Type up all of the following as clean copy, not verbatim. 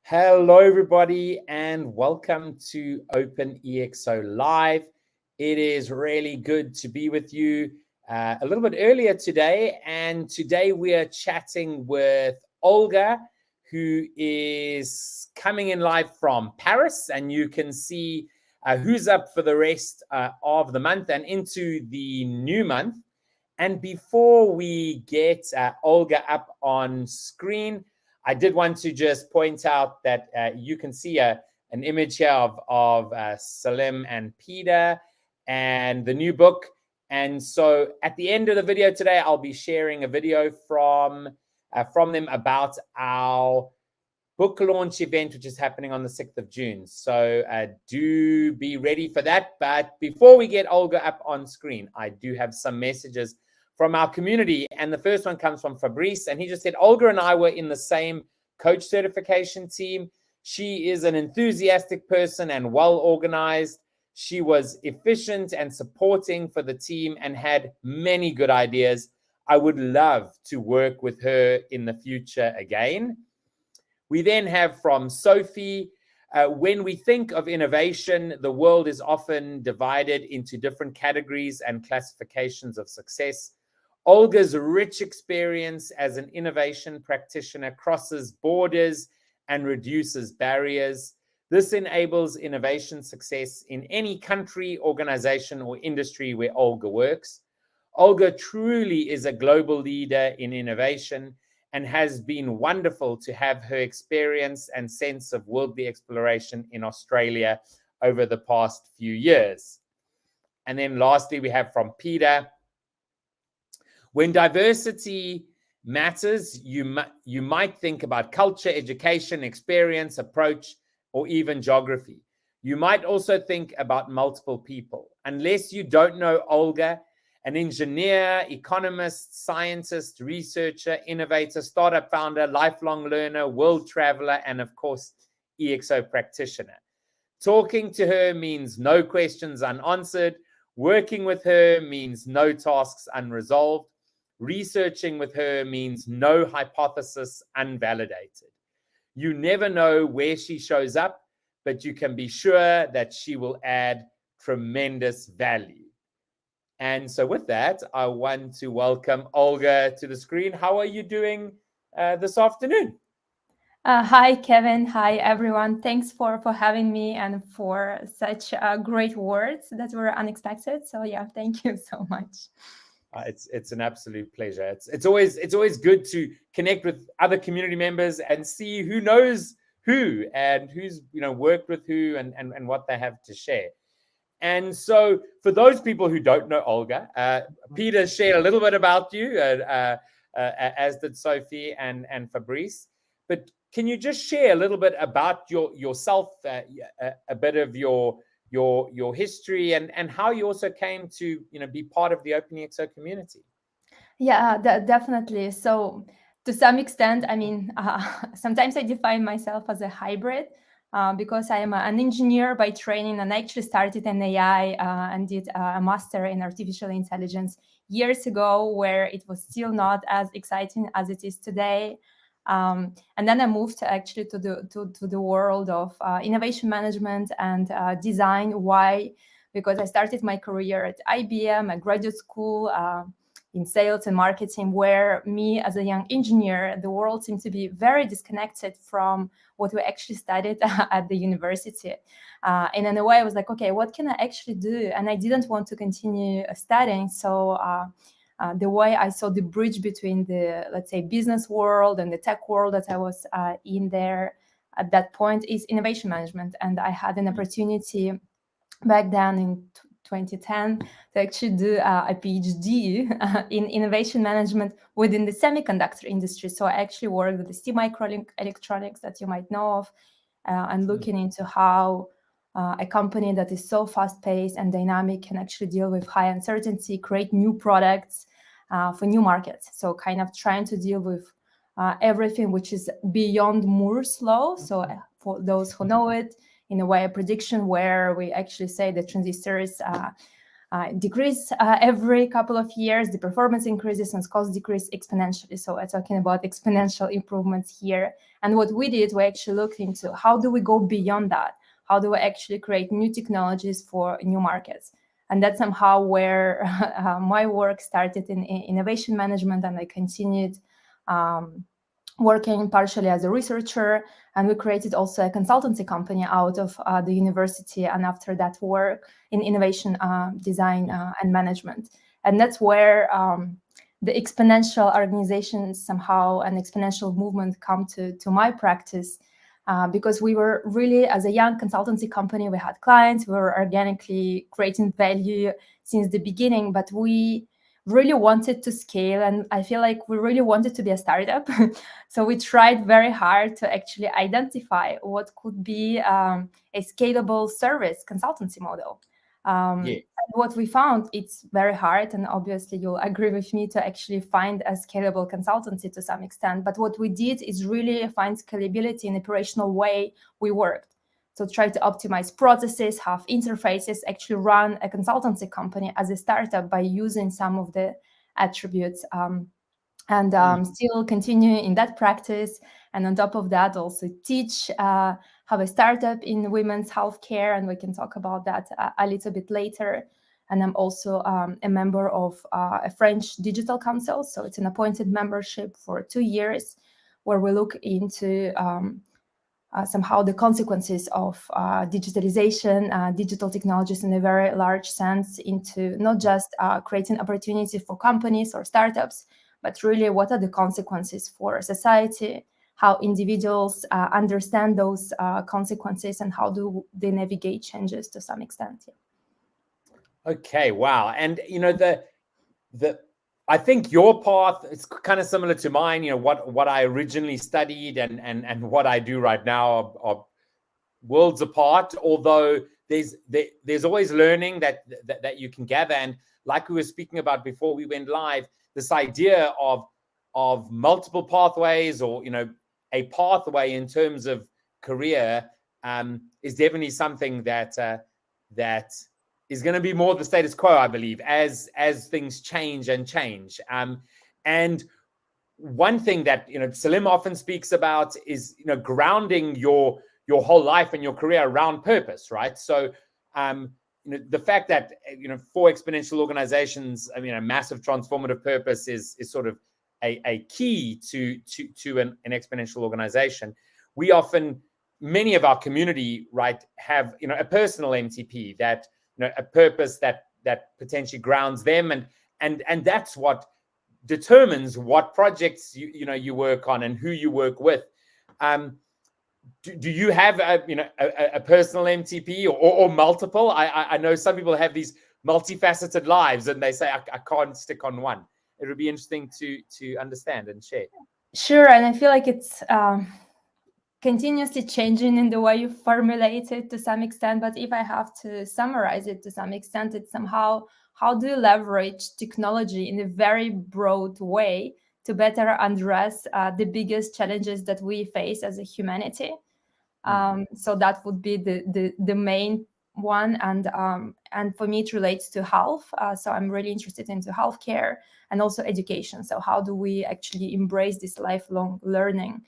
Hello, everybody, and welcome to OpenExO Live. It is really good to be with you a little bit earlier today. And today we are chatting with Olga, who is coming in live from Paris. And you can see who's up for the rest of the month and into the new month. And before we get Olga up on screen, I did want to just point out that you can see an image here of Salim and Peter and the new book. And so at the end of the video today, I'll be sharing a video from them about our book launch event, which is happening on the 6th of June. So do be ready for that. But before we get Olga up on screen, I do have some messages from our community. And the first one comes from Fabrice. And he just said, Olga and I were in the same coach certification team. She is an enthusiastic person and well organized. She was efficient and supporting for the team and had many good ideas. I would love to work with her in the future again. We then have from Sophie, when we think of innovation, the world is often divided into different categories and classifications of success. Olga's rich experience as an innovation practitioner crosses borders and reduces barriers. This enables innovation success in any country, organization, or industry where Olga works. Olga truly is a global leader in innovation and has been wonderful to have her experience and sense of worldly exploration in Australia over the past few years. And then lastly, we have from Peter, when diversity matters, you might think about culture, education, experience, approach, or even geography. You might also think about multiple people. Unless you don't know Olga, an engineer, economist, scientist, researcher, innovator, startup founder, lifelong learner, world traveler, and of course, EXO practitioner. Talking to her means no questions unanswered. Working with her means no tasks unresolved. Researching with her means no hypothesis unvalidated. You never know where she shows up, but you can be sure that she will add tremendous value. And so with that, I want to welcome Olga to the screen. How are you doing this afternoon? Hi, Kevin. Hi, everyone. Thanks for having me and for such great words that were unexpected. So yeah, thank you so much. It's an absolute pleasure. It's always good to connect with other community members and see who knows who and who's worked with who and what they have to share. And so for those people who don't know Olga, Peter shared a little bit about you, as did Sophie and Fabrice. But can you just share a little bit about yourself, a bit of your history and how you also came to be part of the OpenExO community? Yeah, definitely. So to some extent, I mean, sometimes I define myself as a hybrid because I am an engineer by training, and I actually started in AI and did a master in artificial intelligence years ago, where it was still not as exciting as it is today. And then I moved actually to the world of innovation management and design. Why? Because I started my career at IBM, a graduate school in sales and marketing, where me as a young engineer, the world seemed to be very disconnected from what we actually studied at the university. And in a way, I was like, okay, what can I actually do? And I didn't want to continue studying. So the way I saw the bridge between the, let's say, business world and the tech world that I was in there at that point is innovation management. And I had an opportunity back then in 2010 to actually do a PhD in innovation management within the semiconductor industry. So I actually worked with the STMicroelectronics that you might know of, and looking into how a company that is so fast-paced and dynamic can actually deal with high uncertainty, create new products for new markets. So kind of trying to deal with everything which is beyond Moore's law. So for those who know it, in a way, a prediction where we actually say the transistors decrease every couple of years, the performance increases and cost decrease exponentially. So I'm talking about exponential improvements here. And what we did, we actually looked into how do we go beyond that? How do we actually create new technologies for new markets? And that's somehow where my work started in innovation management, and I continued working partially as a researcher, and we created also a consultancy company out of the university, and after that work in innovation design and management. And that's where the exponential organization somehow, an exponential movement come to my practice, because we were really, as a young consultancy company, we had clients, we were organically creating value since the beginning, but we really wanted to scale, and I feel like we really wanted to be a startup. So we tried very hard to actually identify what could be a scalable service consultancy model. Yeah. And what we found, it's very hard, and obviously you'll agree with me, to actually find a scalable consultancy to some extent. But what we did is really find scalability in the operational way we worked. So try to optimize processes, have interfaces, actually run a consultancy company as a startup by using some of the attributes, and still continue in that practice. And on top of that, also teach, have a startup in women's healthcare, and we can talk about that a little bit later. And I'm also a member of a French digital council. So it's an appointed membership for 2 years, where we look into somehow the consequences of digitalization, digital technologies in a very large sense, into not just creating opportunities for companies or startups, but really what are the consequences for society, how individuals understand those consequences, and how do they navigate changes to some extent. Yeah. Okay, wow. And the I think your path is kind of similar to mine. What I originally studied and what I do right now are worlds apart. Although there's always learning that you can gather. And like we were speaking about before we went live, this idea of multiple pathways, or a pathway in terms of career, is definitely something that is going to be more the status quo, I believe, as things change. And one thing that Salim often speaks about is grounding your whole life and your career around purpose, right? So the fact that for exponential organizations, I mean, a massive transformative purpose is sort of a key to an exponential organization. We often, many of our community, right, have a personal MTP, that a purpose that potentially grounds them, and that's what determines what projects you work on and who you work with. Do you have a personal MTP or multiple? I know some people have these multifaceted lives, and they say I can't stick on one. It would be interesting to understand and share. Sure, and I feel like it's continuously changing in the way you formulate it to some extent. But if I have to summarize it to some extent, it's somehow, how do you leverage technology in a very broad way to better address the biggest challenges that we face as a humanity? So that would be the main one, and for me it relates to health. So I'm really interested into healthcare and also education. So how do we actually embrace this lifelong learning?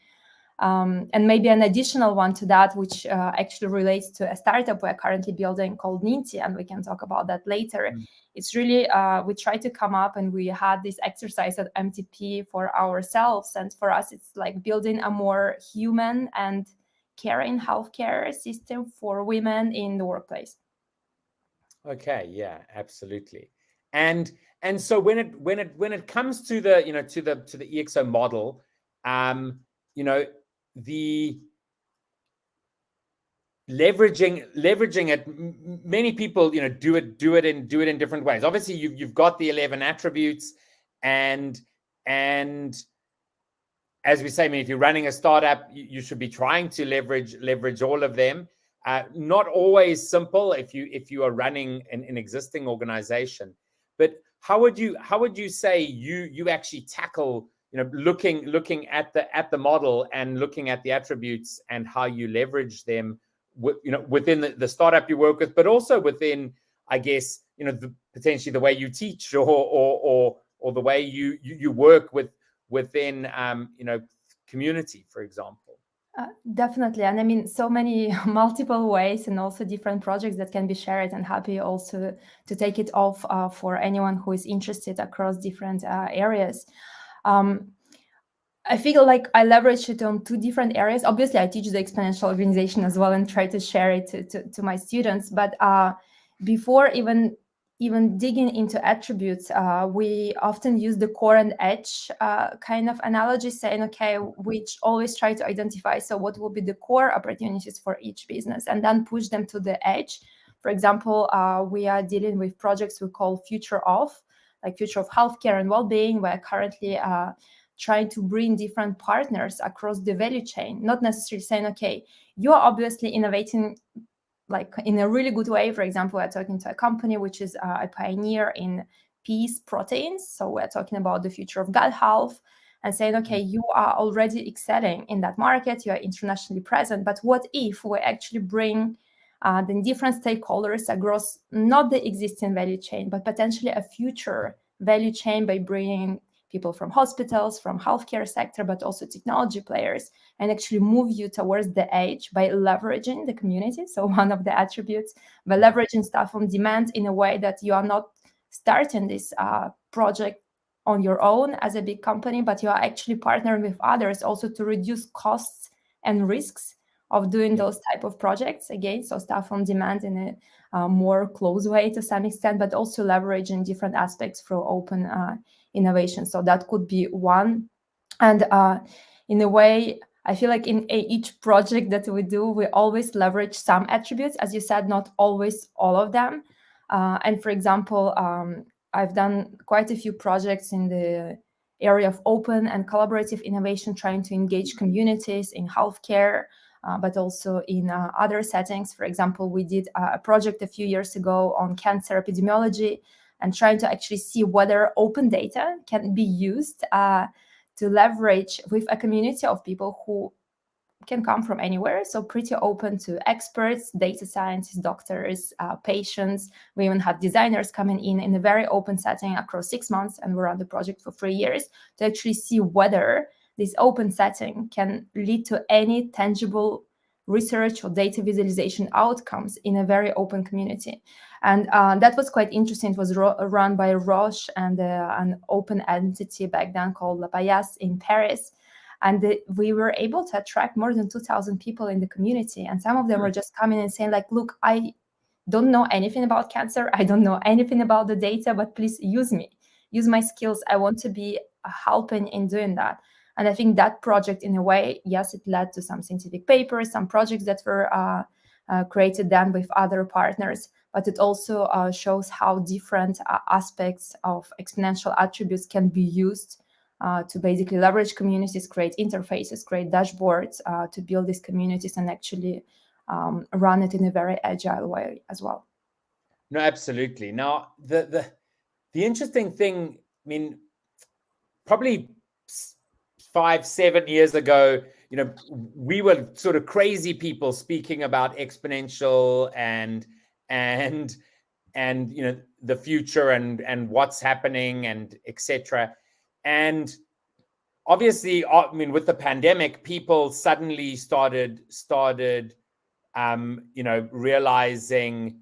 And maybe an additional one to that, which actually relates to a startup we're currently building called Ninti, and we can talk about that later. It's really, we try to come up, and we had this exercise at MTP for ourselves. And for us, it's like building a more human and caring healthcare system for women in the workplace. Okay, yeah, absolutely. And so when it comes to the to the EXO model, the leveraging it, many people do it in different ways. Obviously, you've got the 11 attributes, and as we say, I mean, if you're running a startup, you should be trying to leverage all of them. Not always simple if you are running an existing organization. But how would you say you actually tackle looking at the model and looking at the attributes and how you leverage them, within the startup you work with, but also within, I guess, potentially the way you teach or the way you work within community, for example. Definitely. And I mean, so many multiple ways and also different projects that can be shared, and happy also to take it off for anyone who is interested across different areas. I feel like I leverage it on two different areas. Obviously, I teach the exponential organization as well and try to share it to my students. But before even digging into attributes, we often use the core and edge kind of analogy, saying, okay, we always try to identify, so what will be the core opportunities for each business, and then push them to the edge. For example, we are dealing with projects we call future of healthcare and well-being. We're currently trying to bring different partners across the value chain, not necessarily saying, okay, you are obviously innovating like in a really good way. For example, we're talking to a company which is a pioneer in peace proteins. So we're talking about the future of gut health and saying, okay, you are already excelling in that market, you are internationally present, but what if we actually bring the different stakeholders across not the existing value chain, but potentially a future value chain by bringing people from hospitals, from healthcare sector, but also technology players, and actually move you towards the edge by leveraging the community. So one of the attributes, by leveraging stuff on demand in a way that you are not starting this project on your own as a big company, but you are actually partnering with others also to reduce costs and risks of doing those type of projects. Again, so stuff on demand in a more close way to some extent, but also leveraging different aspects through open innovation. So that could be one. And in a way, I feel like in each project that we do, we always leverage some attributes, as you said, not always all of them. And for example, I've done quite a few projects in the area of open and collaborative innovation, trying to engage communities in healthcare, but also in other settings. For example, we did a project a few years ago on cancer epidemiology, and trying to actually see whether open data can be used to leverage with a community of people who can come from anywhere. So pretty open to experts, data scientists, doctors, patients. We even had designers coming in a very open setting across 6 months, and we ran the project for 3 years to actually see whether this open setting can lead to any tangible research or data visualization outcomes in a very open community. And that was quite interesting. It was run by Roche and an open entity back then called La Paillasse in Paris. And we were able to attract more than 2,000 people in the community. And some of them were just coming and saying, like, look, I don't know anything about cancer. I don't know anything about the data, but please use me. Use my skills. I want to be helping in doing that. And I think that project, in a way, yes, it led to some scientific papers, some projects that were created then with other partners. But it also shows how different aspects of exponential attributes can be used to basically leverage communities, create interfaces, create dashboards to build these communities and actually run it in a very agile way as well. No, absolutely. Now, the interesting thing, I mean, probably 5-7 years ago, we were sort of crazy people speaking about exponential and the future and what's happening and etc. And obviously, I mean, with the pandemic, people suddenly started realizing,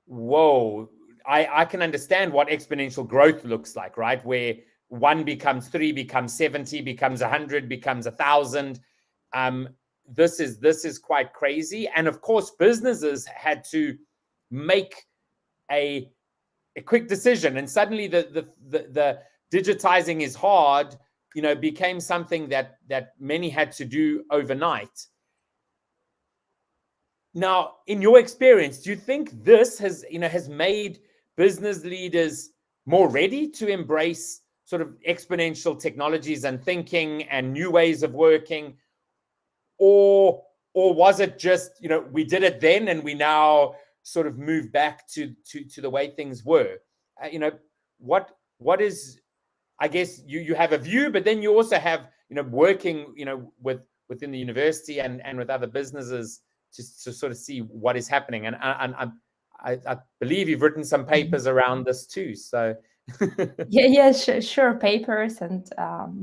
whoa, I can understand what exponential growth looks like, right? Where 1 becomes 3, becomes 70, becomes 100, becomes 1,000. This is quite crazy. And of course, businesses had to make a quick decision, and suddenly the digitizing is hard, became something that many had to do overnight. Now, in your experience, do you think this has made business leaders more ready to embrace sort of exponential technologies and thinking and new ways of working, or was it just we did it then and we now sort of move back to the way things were? What is I guess you have a view, but then you also have, working, within the university and with other businesses to sort of see what is happening. And I believe you've written some papers around this too. So Yeah, sure. Papers and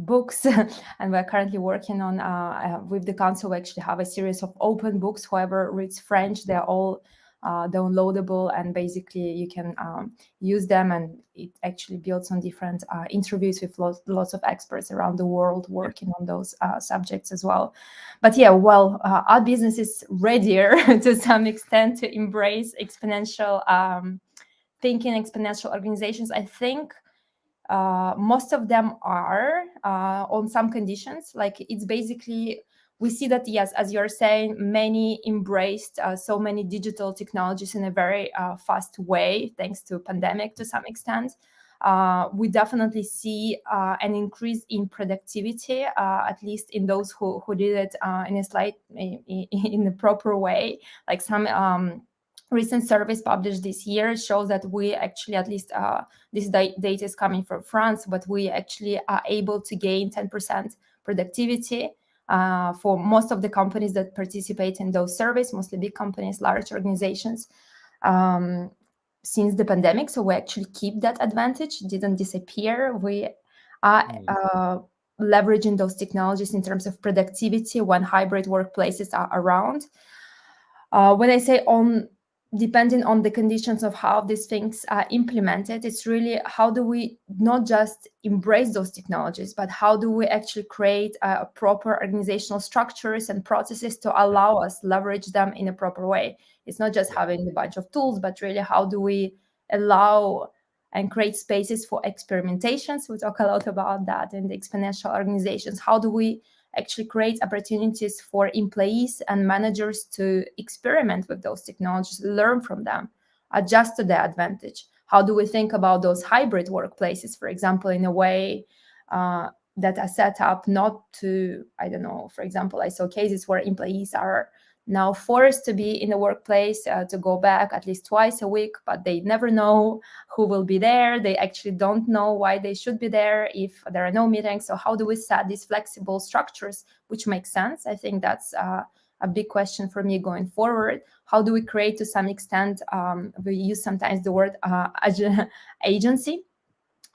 books, and we're currently working on with the council. We actually have a series of open books. Whoever reads French, they're all downloadable, and basically you can use them. And it actually builds on different interviews with lots of experts around the world working on those subjects as well. But yeah, well, our business is readier to some extent to embrace exponential thinking, exponential organizations. I think most of them are on some conditions. Like, it's basically, we see that, yes, as you're saying, many embraced so many digital technologies in a very fast way, thanks to pandemic to some extent. We definitely see an increase in productivity, at least in those who did it in the proper way. Like some recent surveys published this year shows that we actually, at least this data is coming from France, but we actually are able to gain 10% productivity for most of the companies that participate in those surveys, mostly big companies, large organizations, since the pandemic. So we actually keep that advantage, didn't disappear. We are leveraging those technologies in terms of productivity when hybrid workplaces are around. When I say depending on the conditions of how these things are implemented, it's really how do we not just embrace those technologies, but how do we actually create proper organizational structures and processes to allow us leverage them in a proper way. It's not just having a bunch of tools, but really how do we allow and create spaces for experimentations. We talk a lot about that in the exponential organizations. How do we actually create opportunities for employees and managers to experiment with those technologies, learn from them, adjust to their advantage? How do we think about those hybrid workplaces, for example, in a way that are set up not to, I don't know, for example, I saw cases where employees are now forced to be in the workplace to go back at least twice a week, but they never know who will be there. They actually don't know why they should be there if there are no meetings. So how do we set these flexible structures, which makes sense? I think that's a big question for me going forward. How do we create, to some extent, we use sometimes the word agency.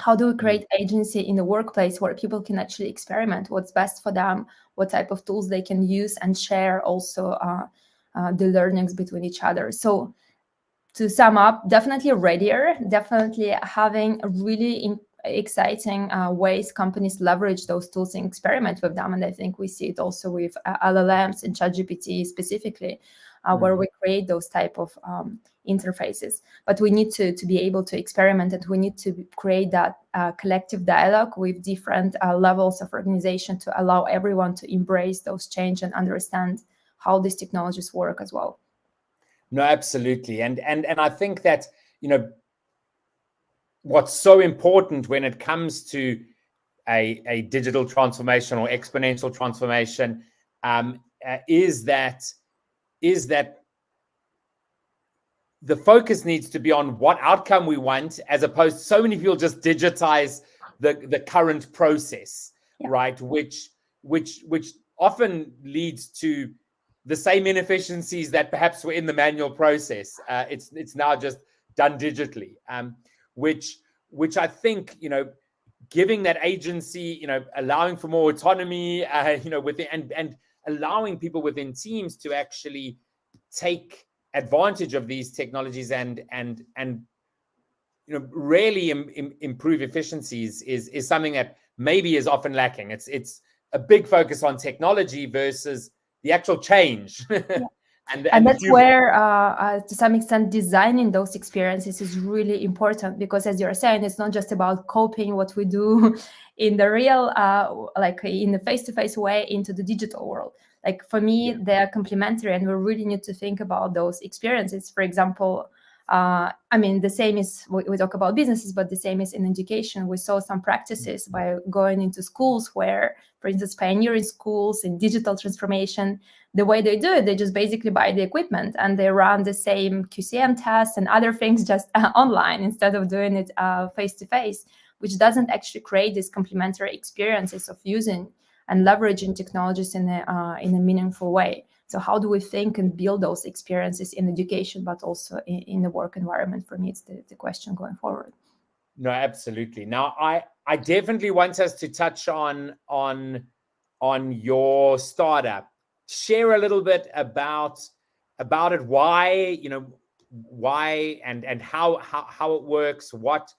How do we create agency in the workplace where people can actually experiment what's best for them, what type of tools they can use, and share also the learnings between each other? So to sum up, definitely readier, definitely having really exciting ways companies leverage those tools and experiment with them. And I think we see it also with LLMs and ChatGPT specifically, where we create those type of interfaces. But we need to be able to experiment, and we need to create that collective dialogue with different levels of organization to allow everyone to embrace those change and understand how these technologies work as well. No, absolutely. And I think that, what's so important when it comes to a digital transformation or exponential transformation is that the focus needs to be on what outcome we want, as opposed to so many people just digitize the current process, right? Which often leads to the same inefficiencies that perhaps were in the manual process. It's now just done digitally, which I think, giving that agency, allowing for more autonomy, within and allowing people within teams to actually take advantage of these technologies and really improve efficiencies is something that maybe is often lacking. It's a big focus on technology versus the actual change. And that's where, to some extent, designing those experiences is really important, because, as you're saying, it's not just about copying what we do in the real, like in the face-to-face way, into the digital world. Like, for me, they're complementary, and we really need to think about those experiences. For example, the same is, we talk about businesses, but the same is in education. We saw some practices by going into schools where, for instance, pioneering schools in digital transformation, the way they do it, they just basically buy the equipment and they run the same QCM tests and other things just online instead of doing it face-to-face. which doesn't actually create these complementary experiences of using and leveraging technologies in a meaningful way. So how do we think and build those experiences in education, but also in the work environment? For me, it's the question going forward. No, absolutely. Now, I definitely want us to touch on your startup. Share a little bit about it. Why, why and how it works. What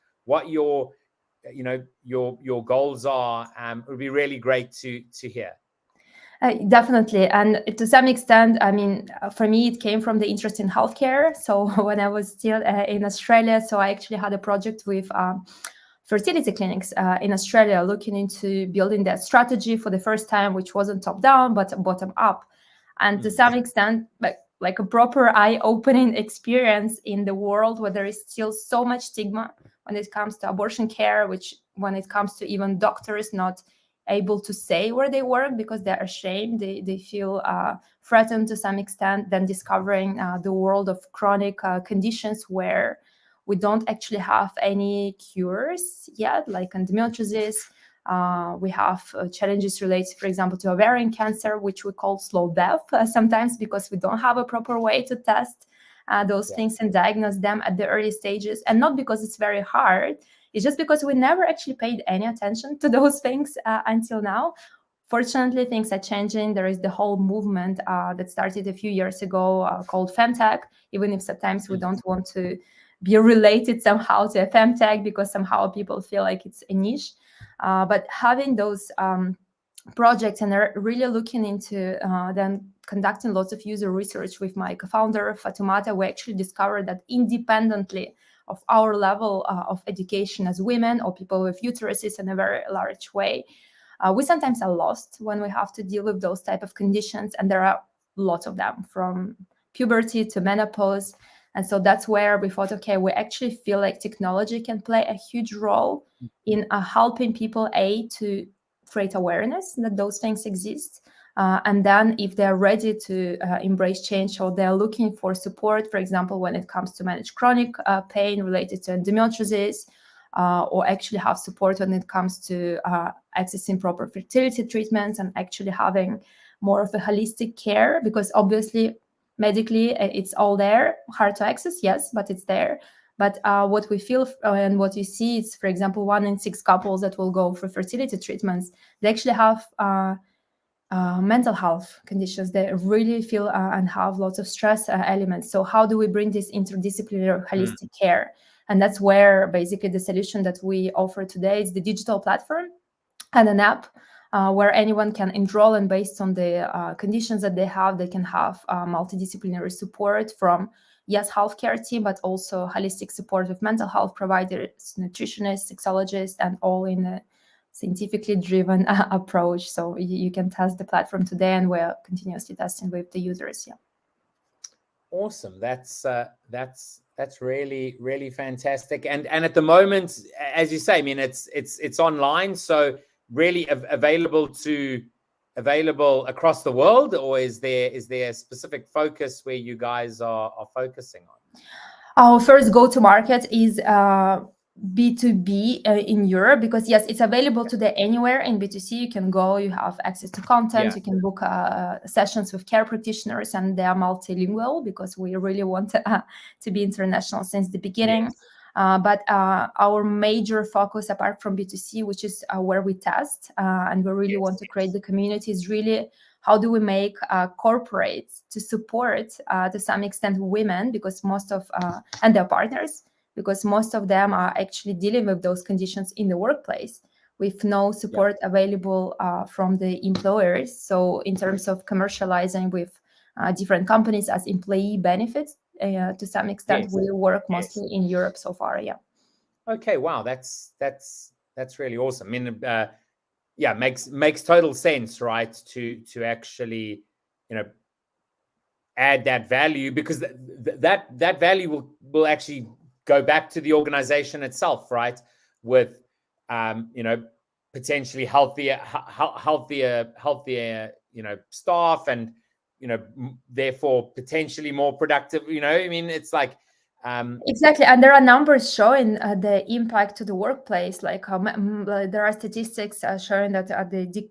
your your goals are. It would be really great to hear. Definitely. And to some extent, I mean, for me, it came from the interest in healthcare. So when I was still in Australia, so I actually had a project with fertility clinics in Australia, looking into building that strategy for the first time, which wasn't top down, but bottom up. And to some extent, like a proper eye-opening experience in the world where there is still so much stigma when it comes to abortion care, which when it comes to even doctors not able to say where they work because they're ashamed, they feel threatened to some extent, then discovering the world of chronic conditions where we don't actually have any cures yet, like endometriosis. We have challenges related, for example, to ovarian cancer, which we call slow death sometimes because we don't have a proper way to test those things and diagnose them at the early stages. And not because it's very hard, it's just because we never actually paid any attention to those things until now. Fortunately, things are changing. There is the whole movement that started a few years ago called femtech, even if sometimes we don't want to be related somehow to a femtech because somehow people feel like it's a niche. But having those projects and really looking into then conducting lots of user research with my co-founder, Fatoumata, we actually discovered that independently of our level of education as women or people with uteruses in a very large way, we sometimes are lost when we have to deal with those type of conditions. And there are lots of them, from puberty to menopause. And so that's where we thought, okay, we actually feel like technology can play a huge role in helping people, to create awareness that those things exist. And then if they're ready to embrace change or they're looking for support, for example, when it comes to manage chronic pain related to endometriosis, or actually have support when it comes to accessing proper fertility treatments and actually having more of a holistic care, because obviously medically it's all there, hard to access, yes, but it's there. But what we feel and what you see is, for example, 1 in 6 couples that will go for fertility treatments, they actually have mental health conditions. They really feel and have lots of stress elements. So how do we bring this interdisciplinary holistic care? And that's where basically the solution that we offer today is the digital platform and an app where anyone can enroll, and based on the conditions that they have, they can have multidisciplinary support from, yes, healthcare team, but also holistic support with mental health providers, nutritionists, sexologists, and all in a scientifically driven approach. So you can test the platform today, and we're continuously testing with the users. Yeah. Awesome. That's really fantastic. And at the moment, as you say, I mean, it's online, so really available across the world, or is there a specific focus where you guys are focusing on? Our first go-to-market is B2B in Europe, because yes, it's available today anywhere. In B2C, you can go, you have access to content, you can book sessions with care practitioners, and they are multilingual because we really want to be international since the beginning. Yes. But our major focus, apart from B2C, which is where we test and we really want to create the community, is really how do we make corporates to support to some extent women, because most of and their partners, because most of them are actually dealing with those conditions in the workplace with no support available from the employers. So in terms of commercializing with different companies as employee benefits, to some extent, we work mostly in Europe so far. Yeah. Okay. Wow. That's really awesome. I mean, makes total sense, right? To actually, add that value, because that value will actually go back to the organization itself, right? With potentially healthier staff, and therefore potentially more productive. I mean, it's like Exactly, and there are numbers showing the impact to the workplace. Like there are statistics showing that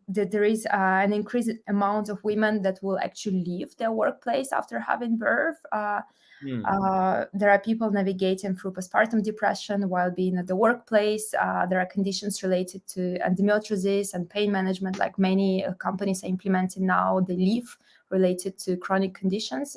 there is an increased amount of women that will actually leave their workplace after having birth. There are people navigating through postpartum depression while being at the workplace. There are conditions related to endometriosis and pain management, like many companies are implementing now. They leave related to chronic conditions.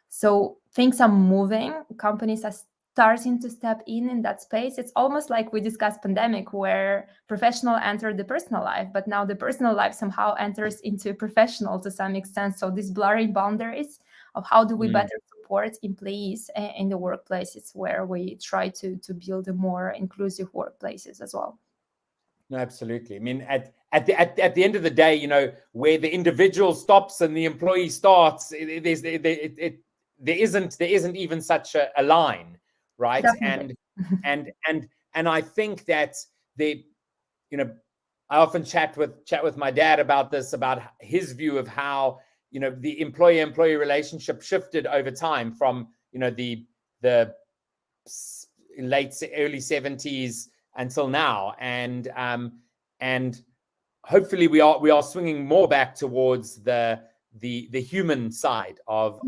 So things are moving. Companies are starting to step in that space. It's almost like we discussed pandemic, where professional entered the personal life, but now the personal life somehow enters into professional to some extent. So these blurry boundaries of how do we better support employees in the workplaces, where we try to build a more inclusive workplaces as well. No, absolutely. I mean, at the end of the day, you know, where the individual stops and the employee starts, there isn't even such a line, right? Definitely. And I think that you know, I often chat with my dad about this, about his view of how, you know, the employee-employee relationship shifted over time from, you know, the early 70s until now, and hopefully we are swinging more back towards the human side of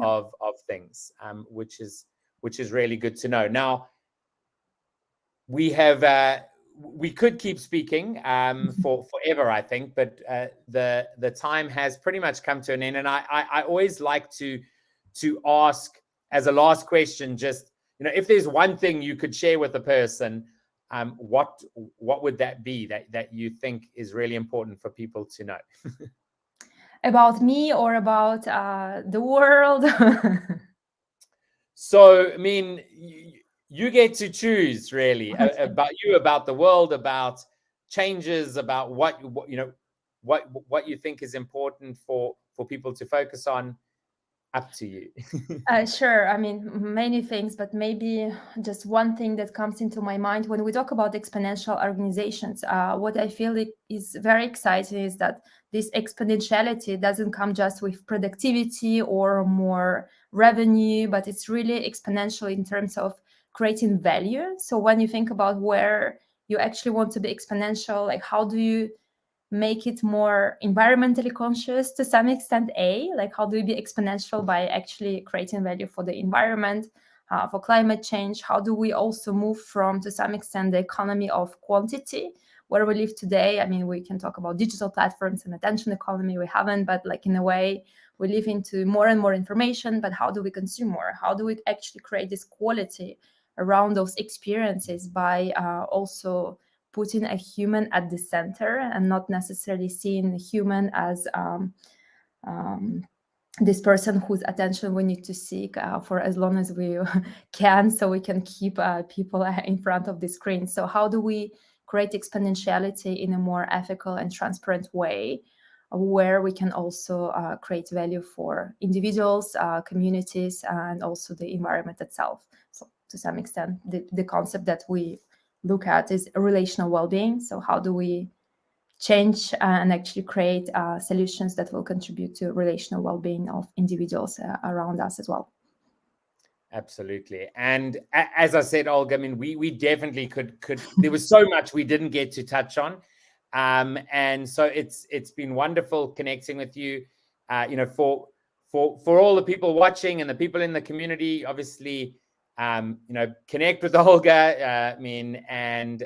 things, which is really good to know. Now, we could keep speaking for forever, I think, but the time has pretty much come to an end. And I always like to ask as a last question, just, you know, if there's one thing you could share with a person, what would that be that you think is really important for people to know? About me or about the world? So, I mean, you get to choose, really, about you, about the world, about changes, about what you know, what you think is important for people to focus on. Up to you. Sure. I mean, many things, but maybe just one thing that comes into my mind when we talk about exponential organizations. What I feel is very exciting is that this exponentiality doesn't come just with productivity or more revenue, but it's really exponential in terms of creating value. So when you think about where you actually want to be exponential, like how do you make it more environmentally conscious to some extent, like how do we be exponential by actually creating value for the environment, for climate change? How do we also move from, to some extent, the economy of quantity where we live today? I mean, we can talk about digital platforms and attention economy, we haven't, but like in a way we live into more and more information, but how do we consume more? How do we actually create this quality around those experiences by also putting a human at the center and not necessarily seeing the human as this person whose attention we need to seek for as long as we can, so we can keep people in front of the screen. So how do we create exponentiality in a more ethical and transparent way, where we can also create value for individuals, communities, and also the environment itself? So to some extent, the concept that we look at is relational well-being. So how do we change and actually create solutions that will contribute to relational well-being of individuals around us as well? Absolutely. And as I said, Olga, I mean, we definitely could there was so much we didn't get to touch on, and so it's been wonderful connecting with you. You know, for all the people watching and the people in the community, obviously, you know, connect with Olga. I mean, and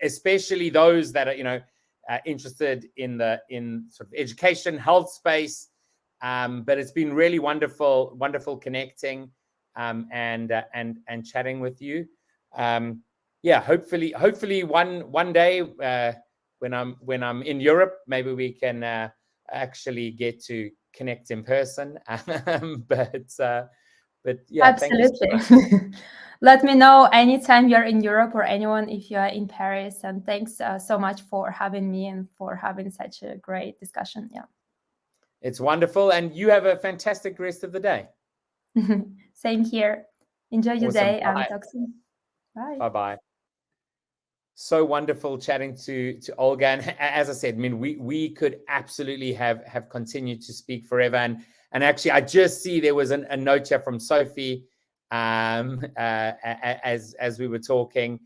especially those that are, you know, interested in sort of education, health space. But it's been really wonderful connecting and chatting with you. Yeah, hopefully one day when I'm in Europe, maybe we can actually get to connect in person. But yeah, Absolutely. thank you so much. Let me know anytime you're in Europe, or anyone if you are in Paris. And thanks so much for having me and for having such a great discussion. Yeah. It's wonderful. And you have a fantastic rest of the day. Same here. Enjoy your Awesome. day and talk soon. Bye. Bye-bye. So wonderful chatting to Olga. And as I said, I mean, we could absolutely have continued to speak forever. And actually, I just see there was a note here from Sophie. as we were talking.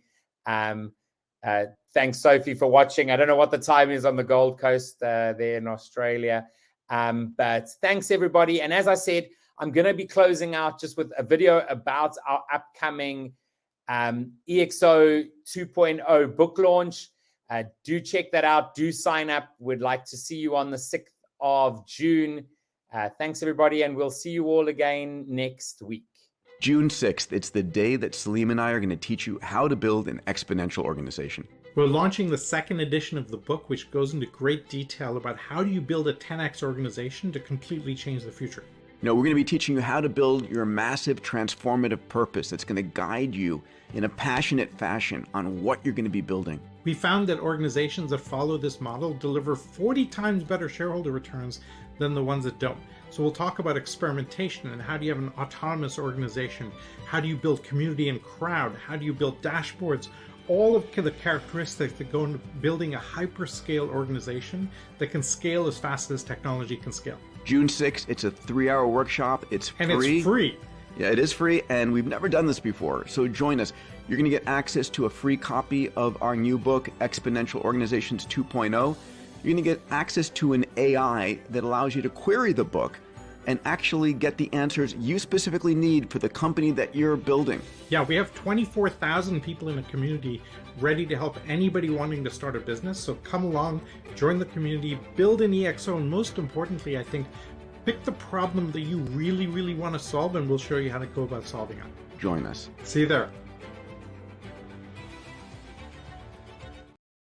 Thanks, Sophie, for watching. I don't know what the time is on the Gold Coast there in Australia, but thanks, everybody. And as I said, I'm going to be closing out just with a video about our upcoming EXO 2.0 book launch. Do check that out. Do sign up. We'd like to see you on the 6th of June. Thanks, everybody, and we'll see you all again next week. June 6th, it's the day that Salim and I are going to teach you how to build an exponential organization. We're launching the second edition of the book, which goes into great detail about how do you build a 10x organization to completely change the future. No, we're going to be teaching you how to build your massive transformative purpose that's going to guide you in a passionate fashion on what you're going to be building. We found that organizations that follow this model deliver 40 times better shareholder returns than the ones that don't. So we'll talk about experimentation and how do you have an autonomous organization? How do you build community and crowd? How do you build dashboards? All of the characteristics that go into building a hyperscale organization that can scale as fast as technology can scale. June 6th, it's a 3-hour workshop. It's free. And it's free. Yeah, it is free, and we've never done this before. So join us. You're going to get access to a free copy of our new book, Exponential Organizations 2.0. You're going to get access to an AI that allows you to query the book and actually get the answers you specifically need for the company that you're building. Yeah, we have 24,000 people in the community ready to help anybody wanting to start a business. So come along, join the community, build an EXO, and most importantly, I think, pick the problem that you really, really want to solve, and we'll show you how to go about solving it. Join us. See you there.